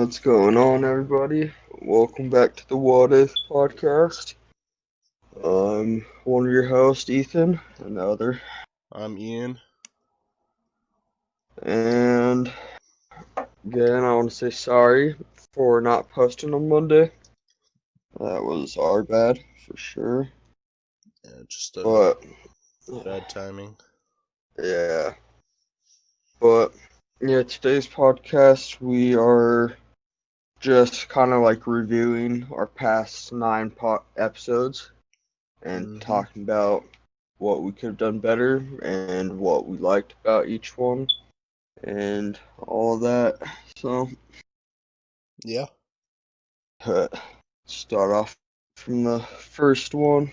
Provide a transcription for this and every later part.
What's going on, everybody? Welcome back to the What If podcast. I'm one of your hosts, Ethan, and the other. I'm Ian. And again, I want to say sorry for not posting on Monday. That was our bad, for sure. Yeah, just But, bad timing. yeah. But, yeah, today's podcast, we are just kind of like reviewing our past 9 episodes and talking about what we could have done better and what we liked about each one and all that. So, Yeah. start off from the first one.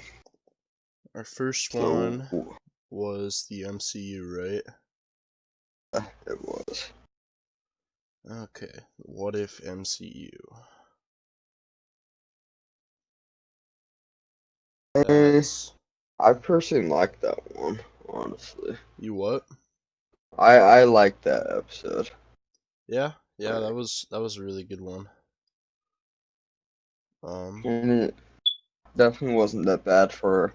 Our first So, one was the MCU, right? it was. Okay. What if MCU? I personally like that one, honestly. You what? I like that episode. Yeah, that was a really good one. And it definitely wasn't that bad for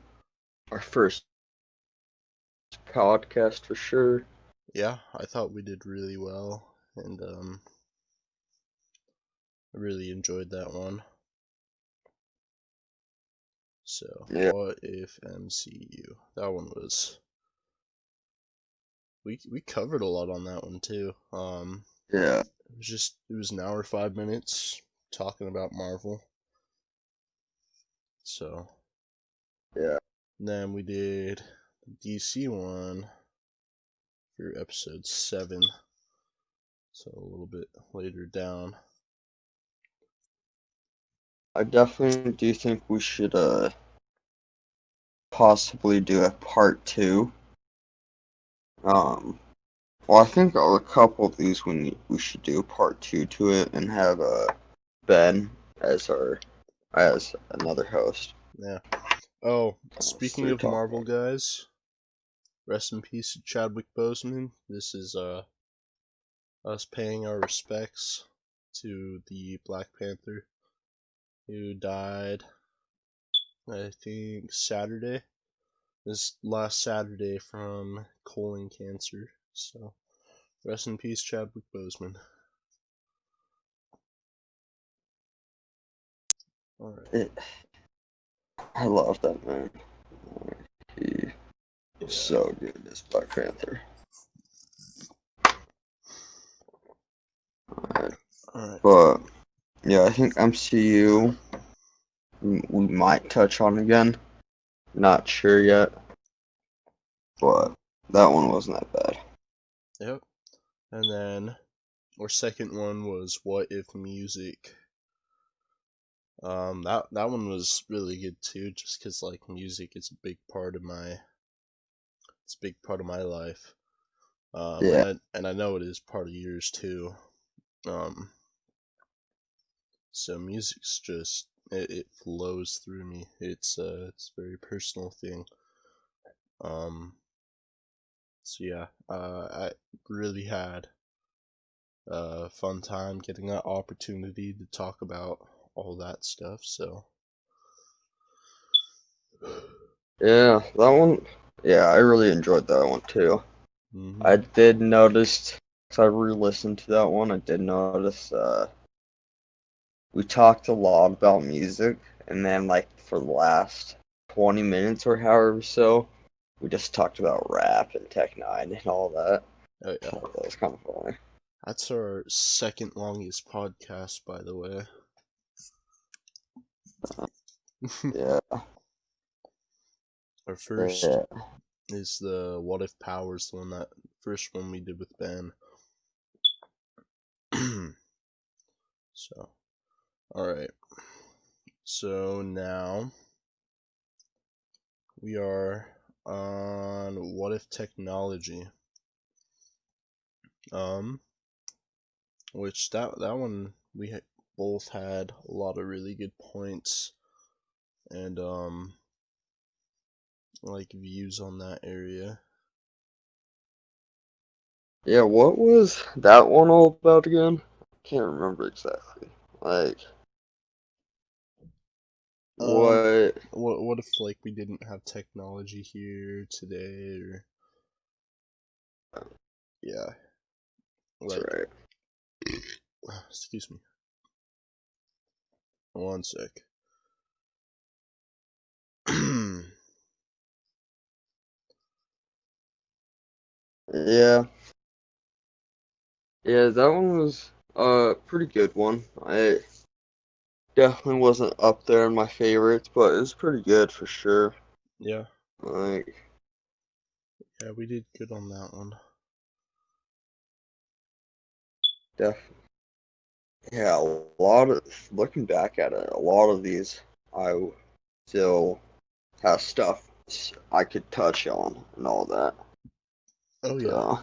our first podcast for sure. Yeah, I thought we did really well, and I really enjoyed that one. So, Yeah. what if MCU? That one was we covered a lot on that one too. Yeah. It was an hour 5 minutes talking about Marvel. So Yeah. then we did the DC one for episode 7. So a little bit later down. I definitely do think we should possibly do a part two. Well, I think a couple of these we should do a part two to it and have Ben as another host. Yeah. Oh, So speaking of talk Marvel about. guys, rest in peace to Chadwick Boseman. This is us paying our respects to the Black Panther who died I think Saturday. This last Saturday from colon cancer. So rest in peace, Chadwick Boseman. Alright. I love that man. He was Yeah. so good as Black Panther. Alright. But yeah, I think MCU we might touch on again. Not sure yet, but that one wasn't that bad. Yep. And then our second one was What If Music. That one was really good too, just because like music is a big part of my life. Yeah. And I know it is part of yours too. Um, so music's just it flows through me. It's a very personal thing. So yeah, I really had a fun time getting that opportunity to talk about all that stuff. So Yeah, that one. Yeah, I really enjoyed that one too. mm-hmm. I did notice, because I re-listened to that one, I did notice we talked a lot about music, and then like for the last 20 minutes or however so, we just talked about rap and Tech Nine and all that. Oh yeah, So that was kind of funny. that's our second longest podcast, by the way. Yeah. Our first Yeah. is the What If Powers, the one that first one we did with Ben. So, all right. So now we are on What If Technology. Um, which that one both had a lot of really good points and like views on that area. Yeah, what was that one all about again? can't remember exactly. Like Um, what? what if like we didn't have technology here today, or yeah, That's like right. excuse me, one sec. Yeah, yeah, that one was a pretty good one. I definitely wasn't up there in my favorites, but it was pretty good for sure. Yeah, Like, yeah, we did good on that one. definitely. Yeah, a lot of looking back at it, a lot of these I still have stuff I could touch on and all that. Oh yeah, So,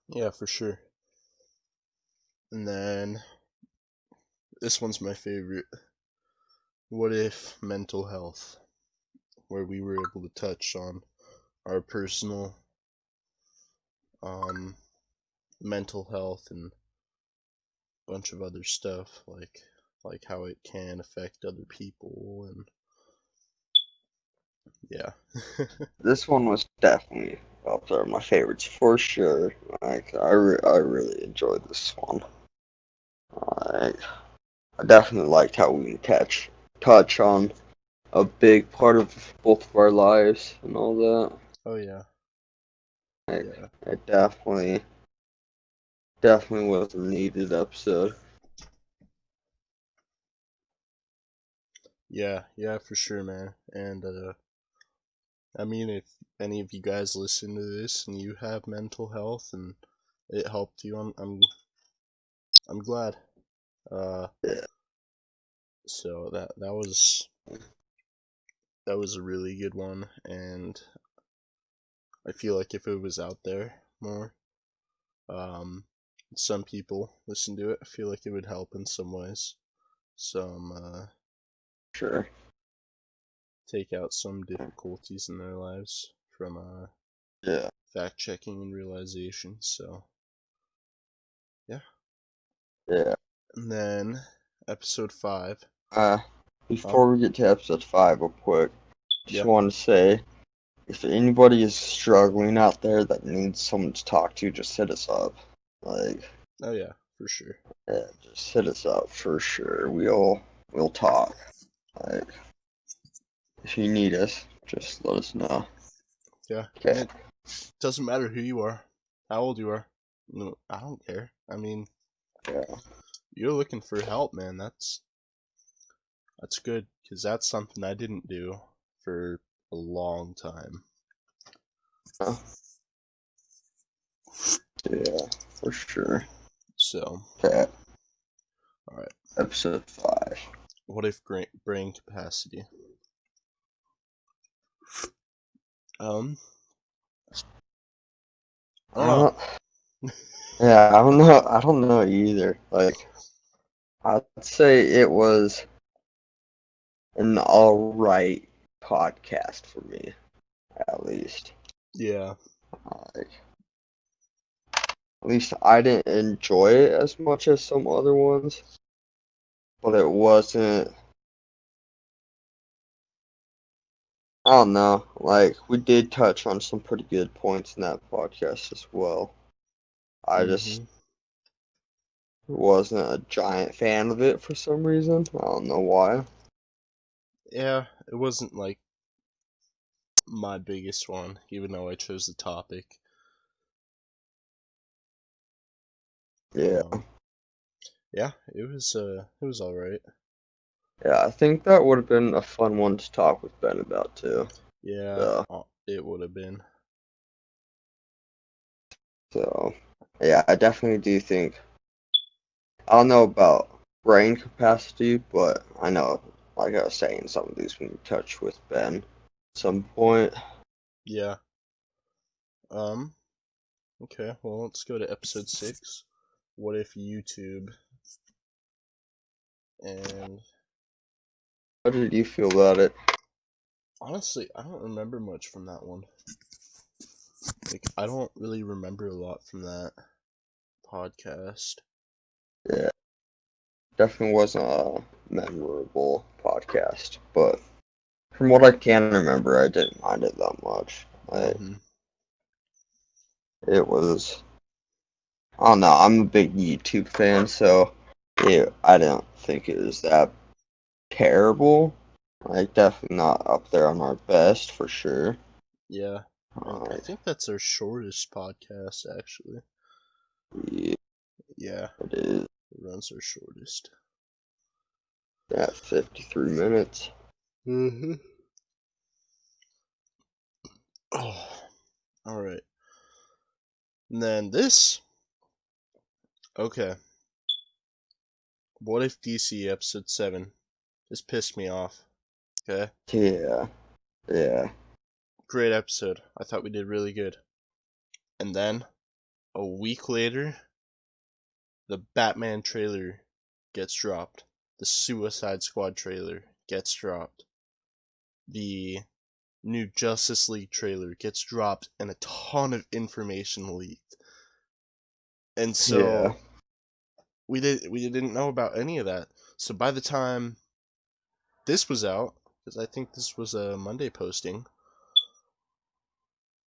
yeah, for sure. And then this one's my favorite. What if mental health, where we were able to touch on our personal um mental health and a bunch of other stuff like how it can affect other people and yeah. this one was definitely up there my favorites for sure. Like, I really enjoyed this one. Like, I definitely liked how we touch on a big part of both of our lives and all that. Oh yeah. Like, Yeah. it definitely was a needed episode. Yeah, yeah, for sure, man. And I mean, if any of you guys listen to this and you have mental health and it helped you, I'm glad. Uh, Yeah, so that was a really good one, and I feel like if it was out there more, um, some people listen to it, I feel like it would help in some ways. Some sure. take out some difficulties in their lives from Yeah, fact checking and realization. So yeah. yeah. And then episode 5. Uh, Huh? before we get to episode 5, real quick, just Yeah. want to say if anybody is struggling out there that needs someone to talk to, just hit us up. Like, Oh yeah, for sure. yeah, just hit us up for sure. We'll talk. Like, if you need us, just let us know. Yeah. And Okay. it doesn't matter who you are, how old you are. No, I don't care. I mean, Yeah. you're looking for help, man. That's good because that's something I didn't do for a long time. Yeah, for sure. So, Okay. all right. Episode 5. What if brain capacity? Um, I I don't don't. Yeah, I don't know. I don't know either. Like, I'd say it was an alright podcast for me, at least. Yeah. Like, at least I didn't enjoy it as much as some other ones, but it wasn't. I don't know. Like, we did touch on some pretty good points in that podcast as well. I just Mm-hmm. wasn't a giant fan of it for some reason. I don't know why. Yeah, it wasn't like my biggest one, even though I chose the topic. Yeah. Yeah, it was all right. Yeah, I think that would have been a fun one to talk with Ben about too. Yeah, So, it would have been. so yeah, I definitely do think I don't know about brain capacity, but I know, like I was saying, some of these we can touch with Ben at some point. Yeah. Um. Okay. Well, let's go to episode 6. What if YouTube and How did you feel about it? honestly, I don't remember much from that one. Like, I don't really remember a lot from that podcast. Yeah, definitely wasn't a memorable podcast, but from what I can remember, I didn't mind it that much. Hmm. It was, I don't know, I'm a big YouTube fan, so I don't think it was that terrible. Like, definitely not up there on our best for sure. Yeah, I Uh, think that's our shortest podcast actually. yeah, Yeah, it is it runs our shortest. at 53 minutes. Mm-hmm. Oh, all right. And then this. Okay. What if DC episode 7? This pissed me off. Okay. Yeah, yeah, Great episode. I thought we did really good. And then a week later, the Batman trailer gets dropped. The Suicide Squad trailer gets dropped. The new Justice League trailer gets dropped, and a ton of information leaked. And yeah, so we didn't know about any of that. So by the time this was out, because I think this was a Monday posting,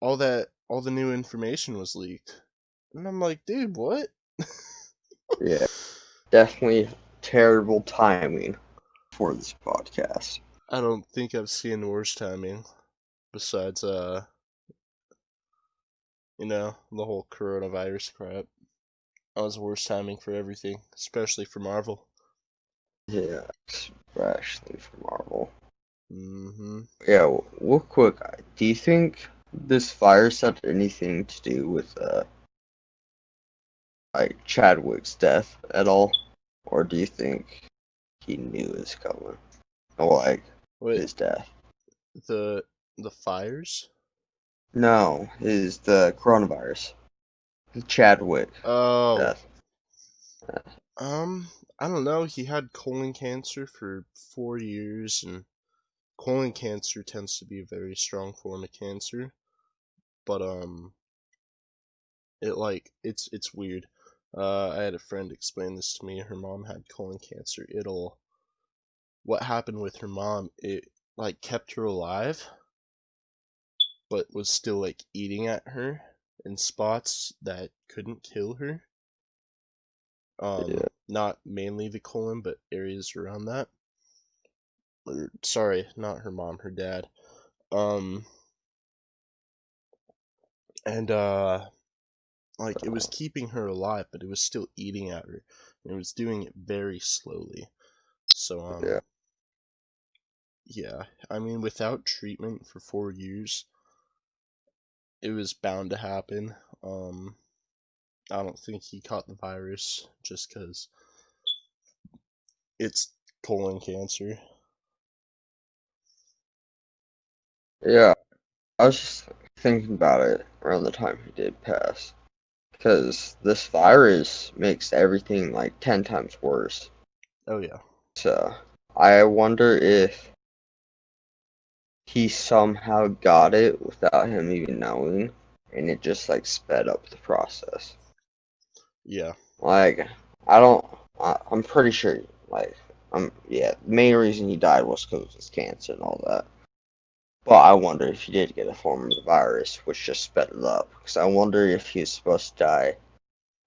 all the new information was leaked. And I'm like, dude, what? yeah. Definitely terrible timing for this podcast. I don't think I've seen worse timing besides the whole coronavirus crap. That was worst timing for everything, especially for Marvel. Yeah, especially for Marvel. Mm-hmm. Yeah, real quick, do you think this virus had anything to do with like Chadwick's death at all, or do you think he knew it was coming, or like Wait, his death? the the fires? No, the coronavirus, the Chadwick Oh, death. um, I don't know. He had colon cancer for 4 years, and colon cancer tends to be a very strong form of cancer. But it's weird. I had a friend explain this to me. Her mom had colon cancer. What happened with her mom? It like kept her alive, but was still like eating at her in spots that couldn't kill her. Yeah, Not mainly the colon, but areas around that. Or, sorry, not her mom, her dad. Um, and like it was keeping her alive, but it was still eating at her, and it was doing it very slowly. So yeah, yeah, I mean, without treatment for 4 years, it was bound to happen. I don't think he caught the virus just because it's colon cancer. yeah. I was just thinking about it around the time he did pass, because this virus makes everything like 10 times worse. Oh yeah, So I wonder if he somehow got it without him even knowing, and it just like sped up the process. yeah, Like I don't, I'm pretty sure. Like yeah, the main reason he died was because of his cancer and all that. But I wonder if he did get a form of the virus, which just sped it up. Because I wonder if he was supposed to die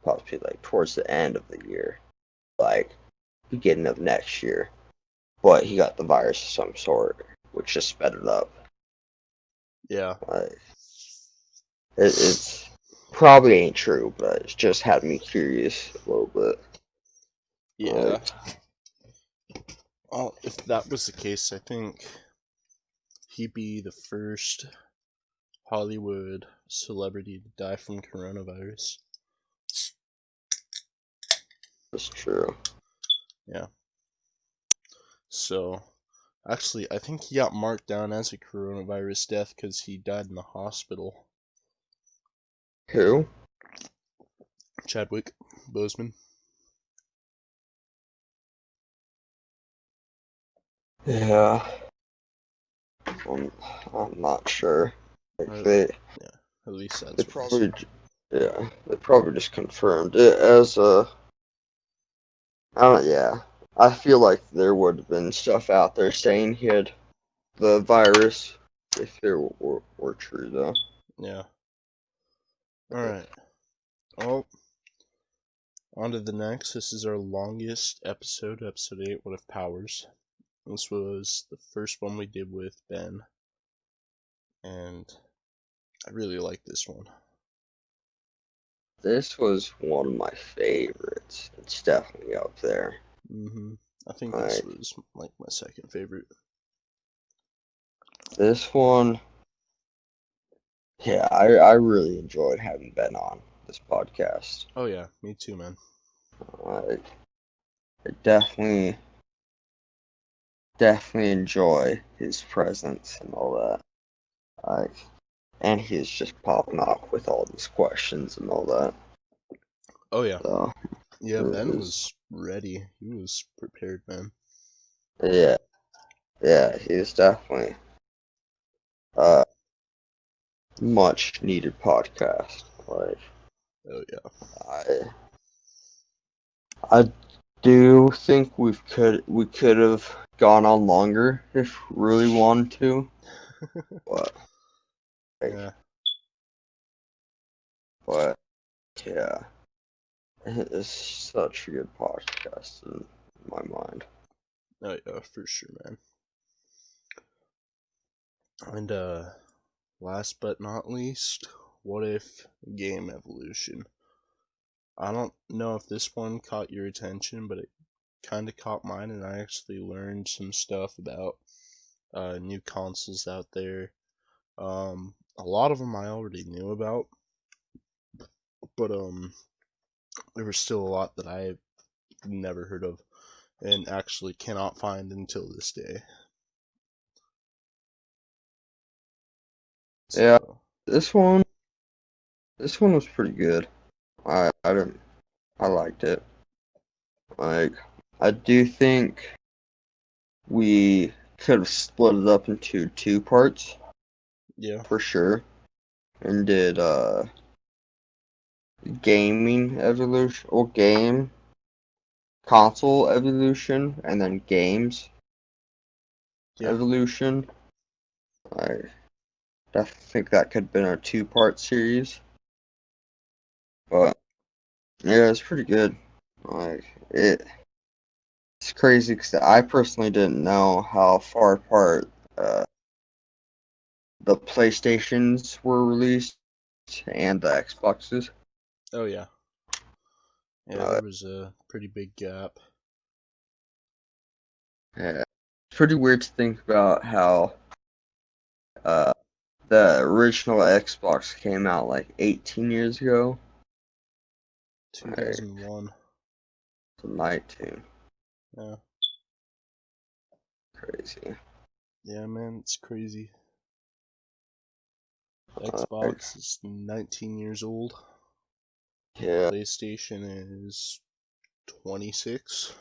possibly like towards the end of the year, like beginning of next year. But he got the virus of some sort, which just sped it up. yeah, Like it's probably ain't true, but it's just had me curious a little bit. yeah. Like Well, if that was the case, I think he'd be the first Hollywood celebrity to die from coronavirus. it's true. Yeah. So, actually, I think he got marked down as a coronavirus death because he died in the hospital. Who? Chadwick Boseman. Yeah, I'm, I'm not sure. Like Or, they yeah, at least they that's what he probably said. yeah they probably just confirmed it as a Yeah. I feel like there would have been stuff out there saying he had the virus if there were true, though. Yeah. Alright. Well, on to the next. This is our longest episode, episode 8, What If Powers. This was the first one we did with Ben, and I really like this one. This was one of my favorites. It's definitely up there. I think this was like my second favorite. This one, yeah, I really enjoyed having Ben on this podcast. Oh yeah, me too, man. I definitely enjoy his presence and all that. And he's just popping off with all these questions and all that. Oh yeah. So, Yeah, Ben was ready. He was prepared, man. Yeah, he's definitely much needed podcast. Like, oh I yeah. I do think we could have gone on longer if really wanted to. But yeah. But yeah, it's such a good podcast in my mind. Oh yeah, for sure, man. And last but not least, what if game evolution? I don't know if this one caught your attention, but it kind of caught mine, and I actually learned some stuff about new consoles out there. A lot of them I already knew about, but there was still a lot that I never heard of and actually cannot find until this day. Yeah, So, this one was pretty good. I liked it. Like, I do think we could have split it up into two parts yeah, for sure, and did gaming evolution or game console evolution, and then games yeah, evolution. I definitely think that could have been a two-part series, but yeah, it's pretty good. Like it's crazy because I personally didn't know how far apart the PlayStations were released and the Xboxes. oh yeah, yeah. Uh, There was a pretty big gap. yeah, it's pretty weird to think about how uh, the original Xbox came out like 18 years ago. 2001. It's a 19. Yeah, Crazy. yeah, man, it's crazy. Like, Xbox is 19 years old. yeah, PlayStation is 26.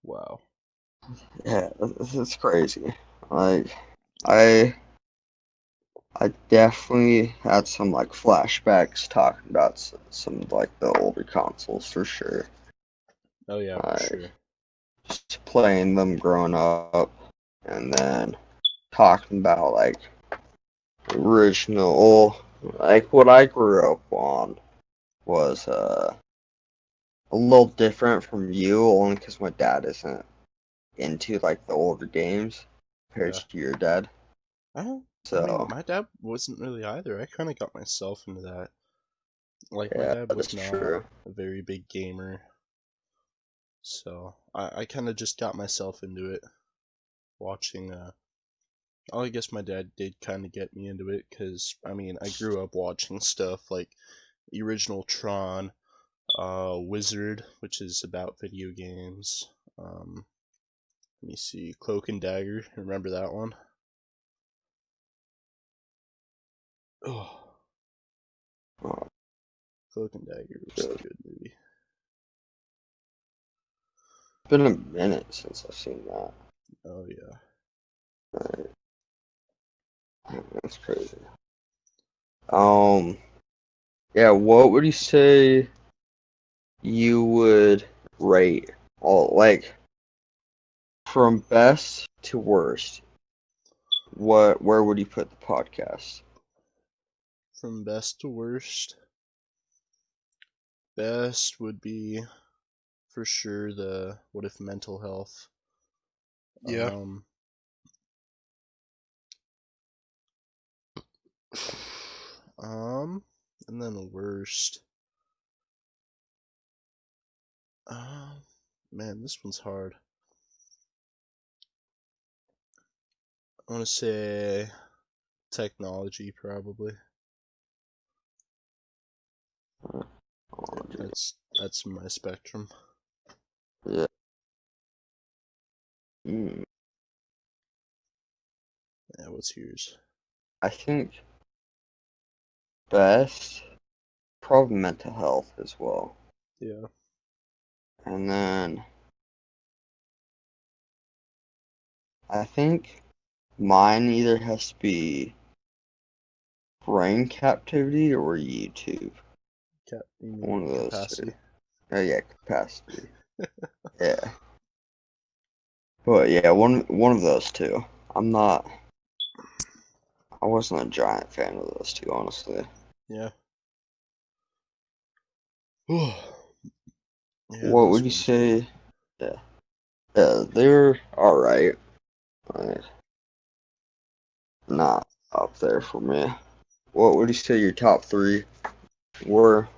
Wow. yeah, it's crazy. Like, I I definitely had some like flashbacks talking about some like the older consoles for sure. Oh yeah, for Like sure. just playing them growing up, and then talking about like original, like what I grew up on was a little different from you, only because my dad isn't into like the older games compared Yeah. to your dad. I mean, So my dad wasn't really either. I kind of got myself into that. Like, my yeah, dad was that's not true. a very big gamer, so I kind of just got myself into it, watching. I guess my dad did kind of get me into it, because, I mean, I grew up watching stuff like the original Tron, Wizard, which is about video games. Let me see, Cloak and Dagger. Remember that one? Oh, Oh, Cloak and Dagger was good. a good movie. It's been a minute since I've seen that. Oh yeah. That's crazy. Um, Yeah, what would you say you would rate all, like, from best to worst? Where would you put the podcast? From best to worst, best would be for sure the what if mental health. Yeah. Um, and then worst. Man, this one's hard. I want to say technology, probably. Oh, That's my spectrum. yeah. Mm, Yeah, what's yours? I think best, probably mental health as well. Yeah. And then I think mine either has to be brain captivity or YouTube. You mean One of those two. capacity? Oh yeah, capacity. Yeah. But yeah, one of those two. I wasn't a giant fan of those two, honestly. Yeah. Yeah, What those would you ones are hard. say? Yeah. Yeah, they're alright. Like, not up there for me. What would you say your top three were?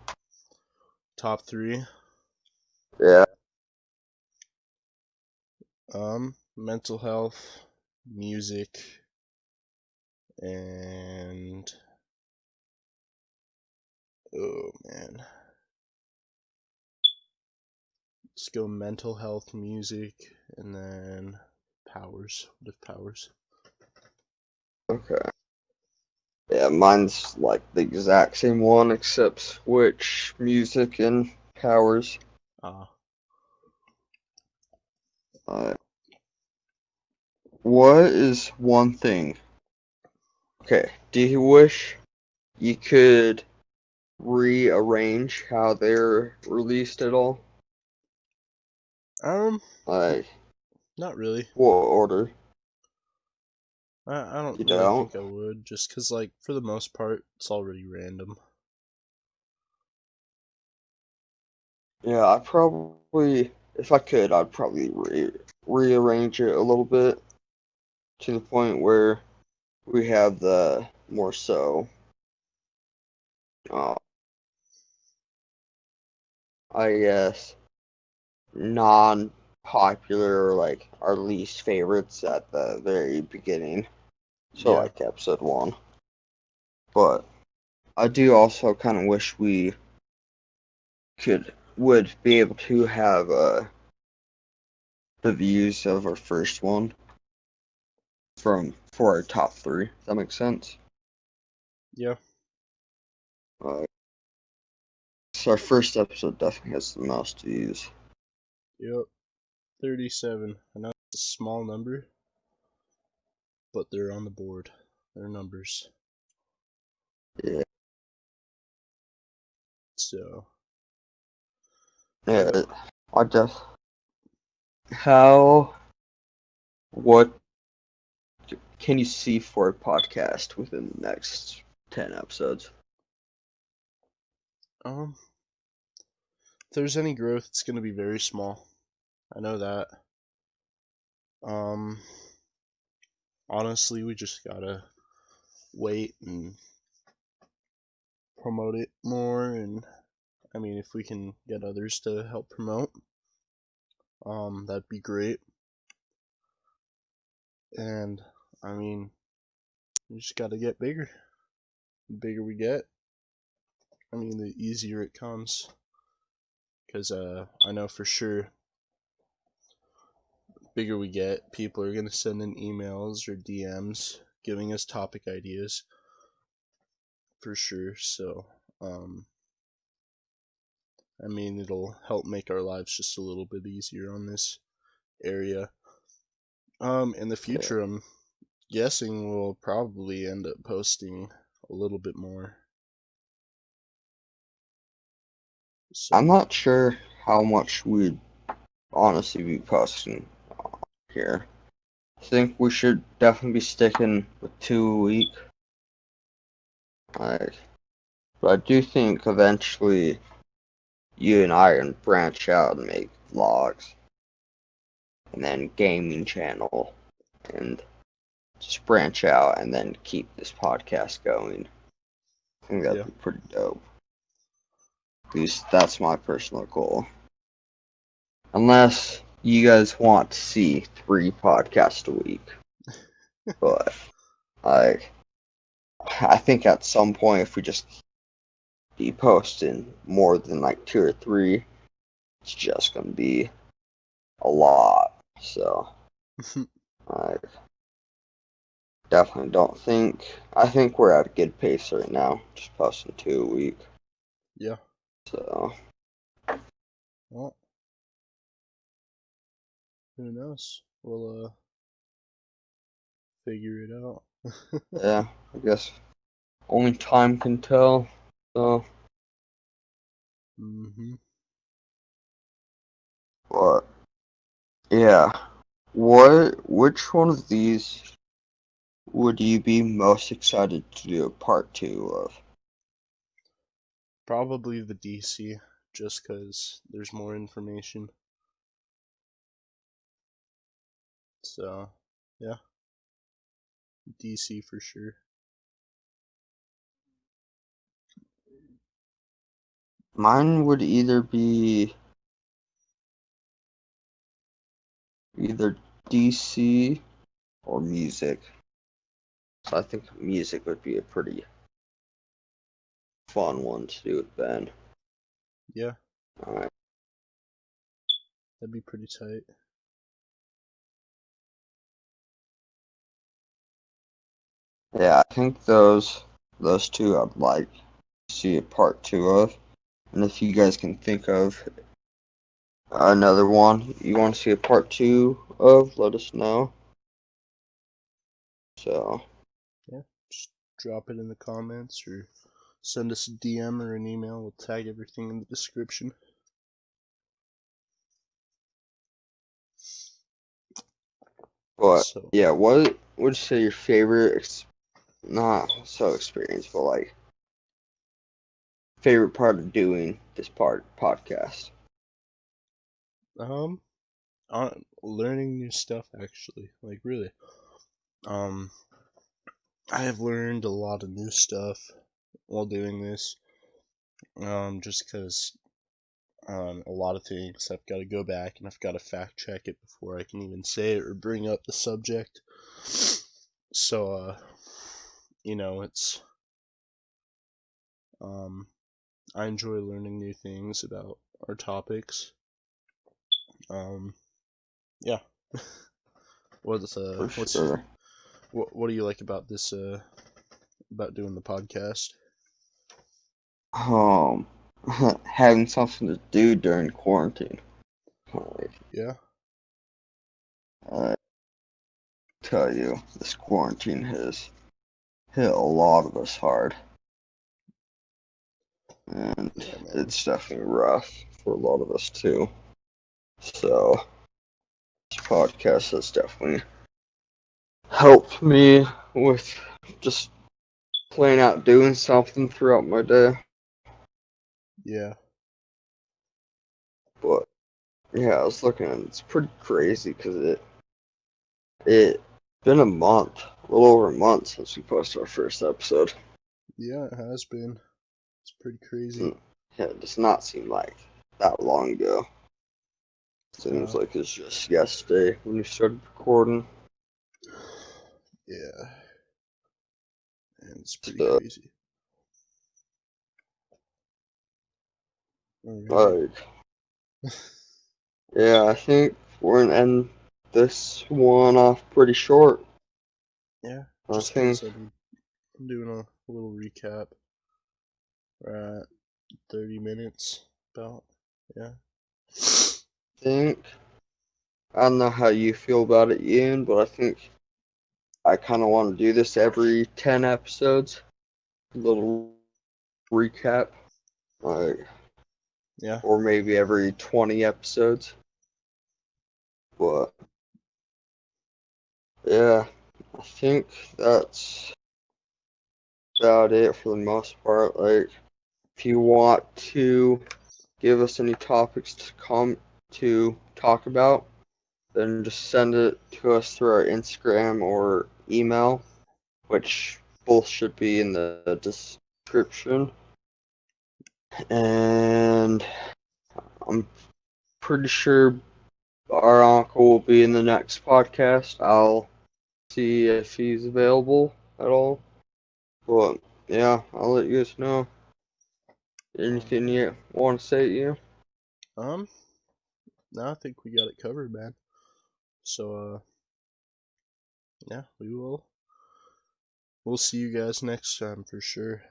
Top three. Yeah. Mental health, music, and oh man, let's go mental health, music, and then powers. What if powers? Okay. Yeah, mine's like the exact same one except switch music and powers. Ah, Uh, what is one thing? Okay, do you wish you could rearrange how they're released at all? um, Like, not really. what order? I don't You really don't? think I would, just cause like for the most part, it's already random. Yeah, I probably, if I could, I'd probably rearrange it a little bit to the point where we have the more so, uh, I guess, non-popular or like our least favorites at the very beginning. So Yeah, like episode one. But I do also kind of wish we would be able to have the views of our first one for our top three. Does that make sense? yeah, Uh, so our first episode definitely has the most views. yep. 37. I know it's a small number, but they're on the board. They're numbers. Yeah, So, yeah. I just how what can you see for a podcast within the next 10 episodes? um, if there's any growth, it's going to be very small. I know that. Um, honestly, we just gotta wait and promote it more. And I mean, if we can get others to help promote, that'd be great. And I mean, we just gotta get bigger. The bigger we get, I mean, the easier it comes. Because I know for sure, bigger we get, people are gonna send in emails or DMs giving us topic ideas for sure. So, I mean, it'll help make our lives just a little bit easier on this area. In the Yeah, future, I'm guessing we'll probably end up posting a little bit more. So I'm not sure how much we'd honestly be posting here. I think we should definitely be sticking with 2 a week. Like, but I do think eventually you and I can branch out and make vlogs, and then gaming channel, and just branch out and then keep this podcast going. I think that'd yeah, be pretty dope. At least that's my personal goal. Unless you guys want to see 3 podcasts a week. But like I think at some point if we just be posting more than like 2 or 3, it's just gonna be a lot. So I definitely don't think I think we're at a good pace right now, just posting 2 a week. yeah. So Well, who knows? We'll figure it out. yeah, I guess only time can tell. So Mm-hmm. but yeah. Which one of these would you be most excited to do a part 2 of? Probably the DC, just because there's more information. So, yeah, DC for sure. Mine would either be either DC or music. So I think music would be a pretty fun one to do with Ben. Yeah, Alright. that'd be pretty tight. Yeah, I think those two I'd like to see a part 2 of. And if you guys can think of another one you want to see a part 2 of, let us know. So Yeah, just drop it in the comments or send us a DM or an email. We'll tag everything in the description. but So, yeah, what would you say your favorite not so experience, but like favorite part of doing this podcast? um, learning new stuff actually, like really. Um, I have learned a lot of new stuff while doing this. Just because a lot of things I've got to go back and I've got to fact check it before I can even say it or bring up the subject. So, it's um, I enjoy learning new things about our topics. Um, yeah. For What's sure. what do you like about this about doing the podcast? Um, having something to do during quarantine. Like, Yeah, I tell you, this quarantine has hit a lot of us hard, and yeah, man. it's definitely rough for a lot of us too. So, this podcast has definitely helped me with just plain out doing something throughout my day. Yeah, But yeah, I was looking at it. It's pretty crazy because it been a month, a little over a month since we posted our first episode. yeah, it has been. It's pretty crazy. And yeah, it does not seem like that long ago. Seems No, like it's just yesterday when we started recording. yeah, and it's pretty So, crazy. Alrighty. like, yeah, I think we're gonna end this one off pretty short. Yeah, I just because think, I'm doing a little recap. We're at 30 minutes, about. Yeah. think I don't know how you feel about it, Ian, but I think I kind of want to do this every 10 episodes. A little recap. Like, Yeah. or maybe every 20 episodes. But yeah, I think that's about it for the most part. Like, if you want to give us any topics to talk about, then just send it to us through our Instagram or email, which both should be in the description. And I'm pretty sure our uncle will be in the next podcast. I'll see if he's available at all. But yeah, I'll let you guys know. Anything you want to say, you? Um, no, I think we got it covered, man. So, yeah, we'll see you guys next time for sure.